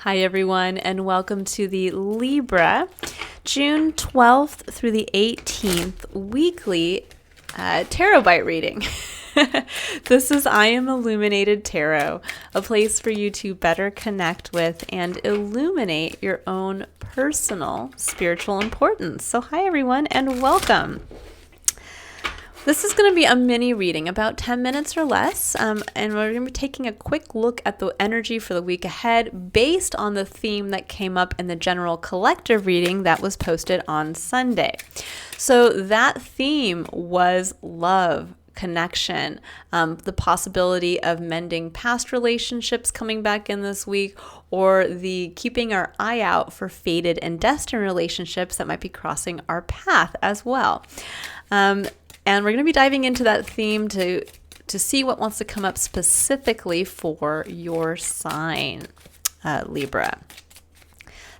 Hi, everyone, and welcome to the Libra June 12th through the 18th weekly tarot bite reading. This is I Am Illuminated Tarot, a place for you to better connect with and illuminate your own personal spiritual importance. So hi, everyone, and welcome. This is going to be a mini reading, about 10 minutes or less, and we're going to be taking a quick look at the energy for the week ahead based on the theme that came up in the general collective reading that was posted on Sunday. So that theme was love, connection, the possibility of mending past relationships coming back in this week, or the keeping our eye out for fated and destined relationships that might be crossing our path as well. And we're going to be diving into that theme to see what wants to come up specifically for your sign, Libra.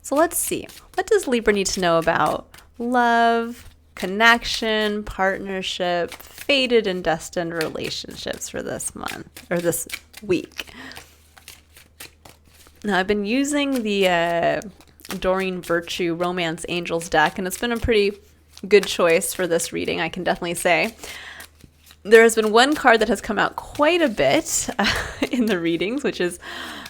So let's see. What does Libra need to know about love, connection, partnership, fated and destined relationships for this month or this week? Now, I've been using the Doreen Virtue Romance Angels deck, and it's been a pretty good choice for this reading, I can definitely say. There has been one card that has come out quite a bit in the readings, which is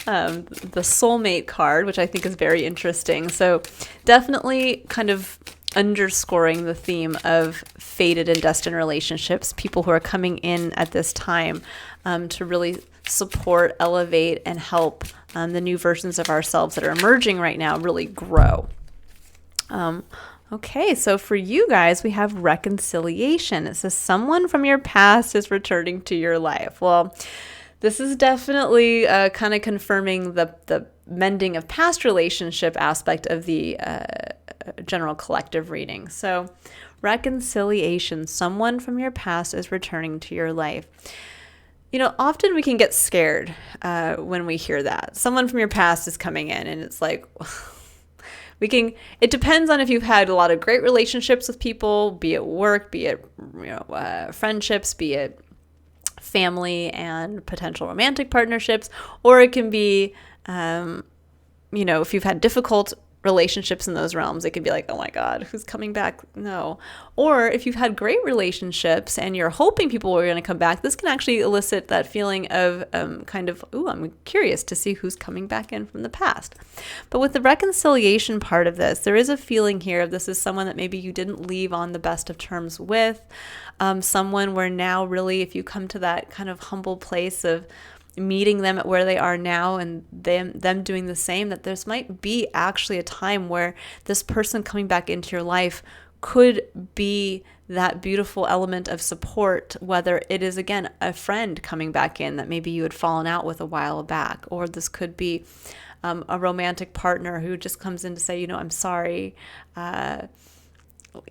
the soulmate card, which I think is very interesting. So definitely kind of underscoring the theme of fated and destined relationships, people who are coming in at this time to really support, elevate, and help the new versions of ourselves that are emerging right now really grow. Okay, so for you guys, we have reconciliation. It says someone from your past is returning to your life. Well, this is definitely kind of confirming the mending of past relationship aspect of the general collective reading. So reconciliation, someone from your past is returning to your life. You know, often we can get scared when we hear that. Someone from your past is coming in, and it's like... it depends on if you've had a lot of great relationships with people, be it work, be it friendships, be it family and potential romantic partnerships, or it can be, if you've had difficult relationships in those realms, it could be like, oh my God, who's coming back? No. Or if you've had great relationships and you're hoping people are going to come back, this can actually elicit that feeling of I'm curious to see who's coming back in from the past. But with the reconciliation part of this, there is a feeling here of this is someone that maybe you didn't leave on the best of terms with, someone where now really, if you come to that kind of humble place of meeting them at where they are now and them doing the same, that this might be actually a time where this person coming back into your life could be that beautiful element of support, whether it is, again, a friend coming back in that maybe you had fallen out with a while back, or this could be a romantic partner who just comes in to say, I'm sorry,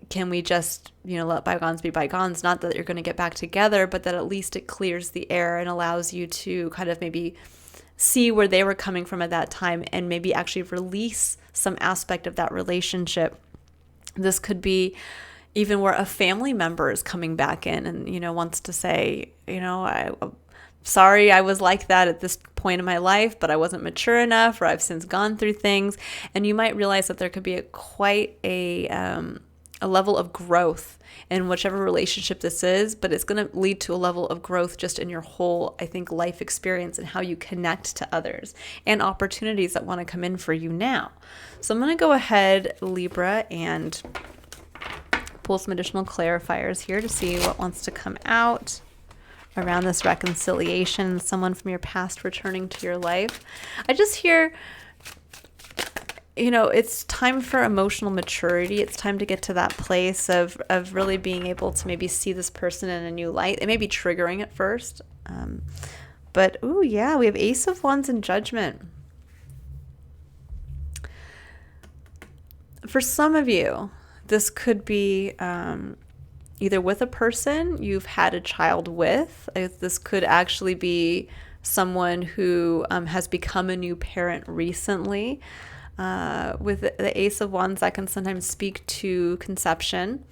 can we just, let bygones be bygones? Not that you're going to get back together, but that at least it clears the air and allows you to kind of maybe see where they were coming from at that time and maybe actually release some aspect of that relationship. This could be even where a family member is coming back in and, wants to say, sorry I was like that at this point in my life, but I wasn't mature enough, or I've since gone through things. And you might realize that there could be quite a level of growth in whichever relationship this is, but it's going to lead to a level of growth just in your whole, I think, life experience and how you connect to others and opportunities that want to come in for you now. So I'm going to go ahead, Libra, and pull some additional clarifiers here to see what wants to come out around this reconciliation, someone from your past returning to your life. I just hear... it's time for emotional maturity. It's time to get to that place of really being able to maybe see this person in a new light. It may be triggering at first. But, we have Ace of Wands and Judgment. For some of you, this could be either with a person you've had a child with. This could actually be someone who has become a new parent recently. With the Ace of Wands, that can sometimes speak to conception.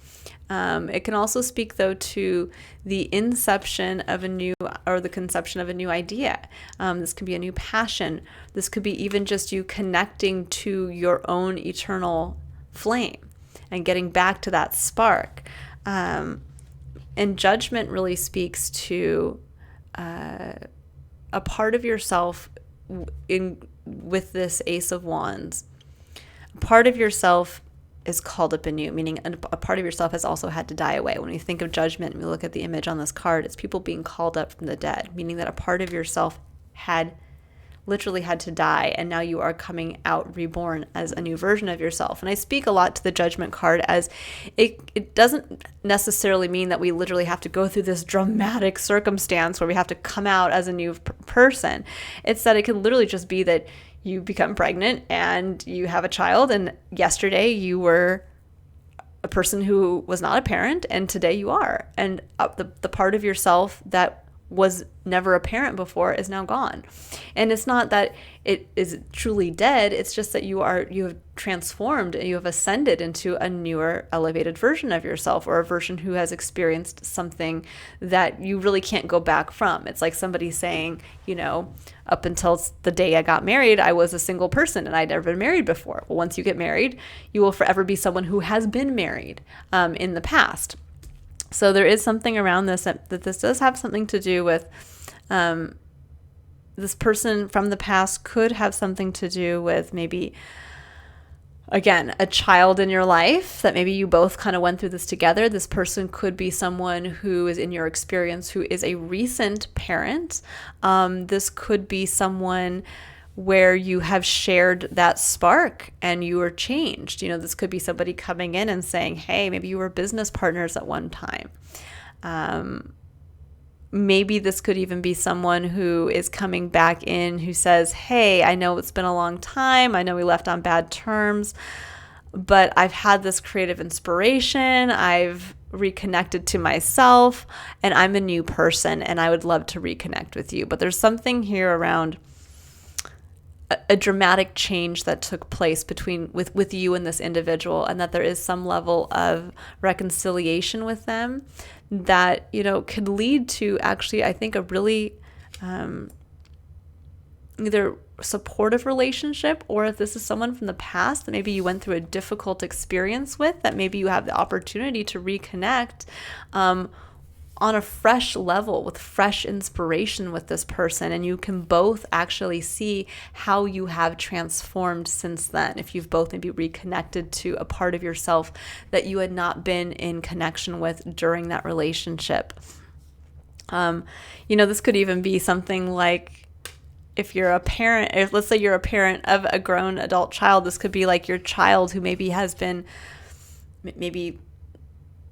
It can also speak, though, to the inception of a new, or the conception of a new idea. This could be a new passion. This could be even just you connecting to your own eternal flame and getting back to that spark. And Judgment really speaks to a part of yourself with this Ace of Wands. A part of yourself is called up anew, meaning a part of yourself has also had to die away. When we think of Judgment and we look at the image on this card, it's people being called up from the dead, meaning that a part of yourself literally had to die, and now you are coming out reborn as a new version of yourself. And I speak a lot to the Judgment card as it doesn't necessarily mean that we literally have to go through this dramatic circumstance where we have to come out as a new person. It's that it can literally just be that you become pregnant and you have a child, and yesterday you were a person who was not a parent, and today you are. And the part of yourself that was never a parent before is now gone. And it's not that it is truly dead, it's just that you have transformed and you have ascended into a newer, elevated version of yourself, or a version who has experienced something that you really can't go back from. It's like somebody saying, up until the day I got married, I was a single person and I'd never been married before. Well, once you get married, you will forever be someone who has been married in the past. So there is something around this that this does have something to do with this person from the past could have something to do with maybe, again, a child in your life that maybe you both kind of went through this together. This person could be someone who is in your experience who is a recent parent. This could be someone where you have shared that spark and you were changed. This could be somebody coming in and saying, hey, maybe you were business partners at one time. Maybe this could even be someone who is coming back in who says, hey, I know it's been a long time. I know we left on bad terms, but I've had this creative inspiration. I've reconnected to myself and I'm a new person and I would love to reconnect with you. But there's something here around a dramatic change that took place with you and this individual, and that there is some level of reconciliation with them that could lead to actually, I think, a really either supportive relationship, or if this is someone from the past that maybe you went through a difficult experience with, that maybe you have the opportunity to reconnect on a fresh level with fresh inspiration with this person, and you can both actually see how you have transformed since then, if you've both maybe reconnected to a part of yourself that you had not been in connection with during that relationship. This could even be something like, if you're a parent, let's say you're a parent of a grown adult child, this could be like your child who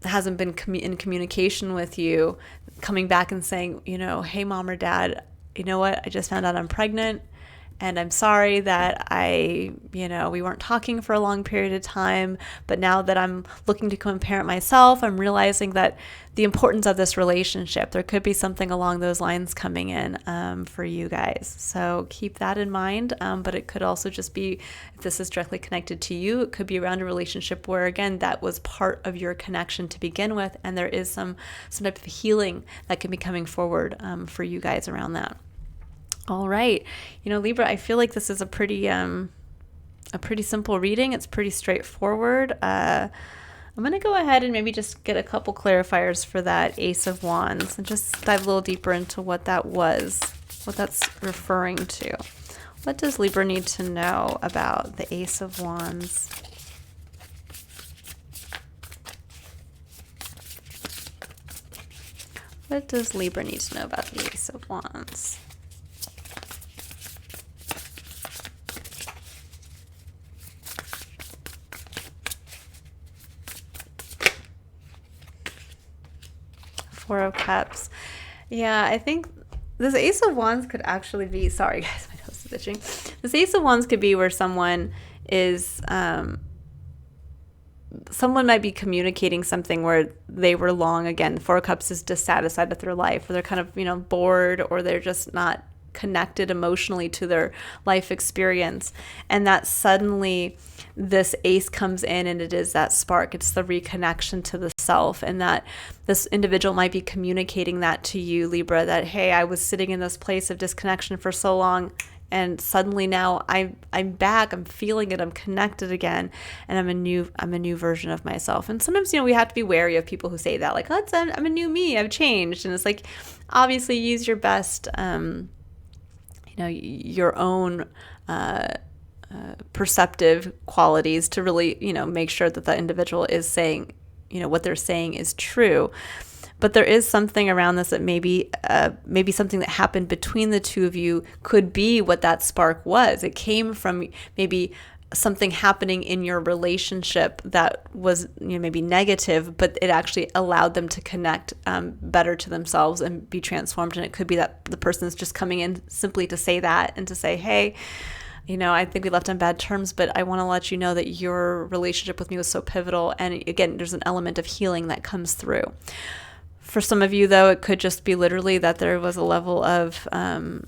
hasn't been in communication with you, coming back and saying, hey, mom or dad, you know what? I just found out I'm pregnant and I'm sorry that we weren't talking for a long period of time. But now that I'm looking to become a parent myself, I'm realizing that the importance of this relationship. There could be something along those lines coming in for you guys. So keep that in mind. But it could also just be, if this is directly connected to you, it could be around a relationship where, again, that was part of your connection to begin with. And there is some type of healing that can be coming forward for you guys around that. All right. Libra, I feel like this is a pretty simple reading. It's pretty straightforward. I'm going to go ahead and maybe just get a couple clarifiers for that Ace of Wands and just dive a little deeper into what that was, what that's referring to. What does Libra need to know about the Ace of Wands? What does Libra need to know about the Ace of Wands? Four of Cups. Yeah, I think this Ace of Wands could actually be, sorry guys, my nose is itching. This Ace of Wands could be where someone is, someone might be communicating something where they were long, again, the Four of Cups is dissatisfied with their life, or they're kind of, bored, or they're just not connected emotionally to their life experience, and that suddenly this ace comes in, and it is that spark. It's the reconnection to the self, and that this individual might be communicating that to you, Libra, that, hey, I was sitting in this place of disconnection for so long, and suddenly now I'm back. I'm feeling it. I'm connected again, and I'm a new version of myself. And sometimes, we have to be wary of people who say that, like, oh, I'm a new me. I've changed. And it's like, obviously, use your best, your own perceptive qualities to really, make sure that that individual is saying, what they're saying is true. But there is something around this that maybe something that happened between the two of you could be what that spark was. It came from maybe something happening in your relationship that was maybe negative, but it actually allowed them to connect better to themselves and be transformed. And it could be that the person is just coming in simply to say that and to say, hey, I think we left on bad terms, but I want to let you know that your relationship with me was so pivotal. And again, there's an element of healing that comes through. For some of you, though, it could just be literally that there was a level of, that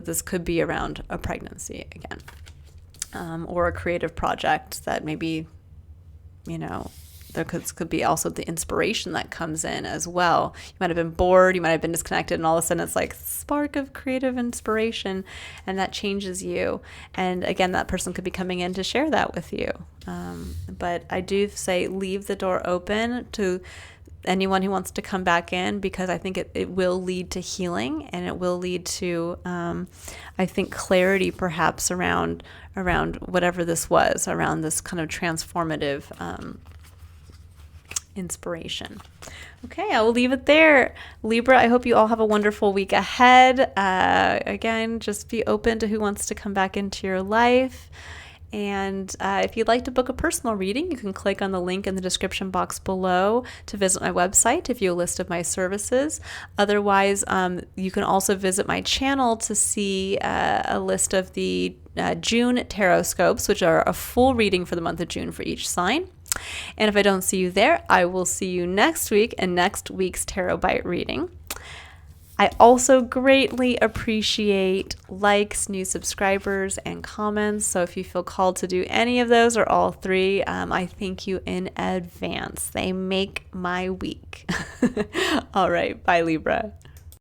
this could be around a pregnancy again, or a creative project that maybe, there could be also the inspiration that comes in as well. You might have been bored, you might have been disconnected, and all of a sudden it's like spark of creative inspiration, and that changes you. And again, that person could be coming in to share that with you. But I do say leave the door open to anyone who wants to come back in, because I think it will lead to healing, and it will lead to, I think, clarity perhaps around whatever this was, around this kind of transformative inspiration. Okay, I will leave it there. Libra, I hope you all have a wonderful week ahead. Again, just be open to who wants to come back into your life. And if you'd like to book a personal reading, you can click on the link in the description box below to visit my website to view a list of my services. Otherwise, you can also visit my channel to see a list of the June tarot scopes, which are a full reading for the month of June for each sign. And if I don't see you there, I will see you next week in next week's Tarot Bite reading. I also greatly appreciate likes, new subscribers, and comments. So if you feel called to do any of those or all three, I thank you in advance. They make my week. All right. Bye, Libra.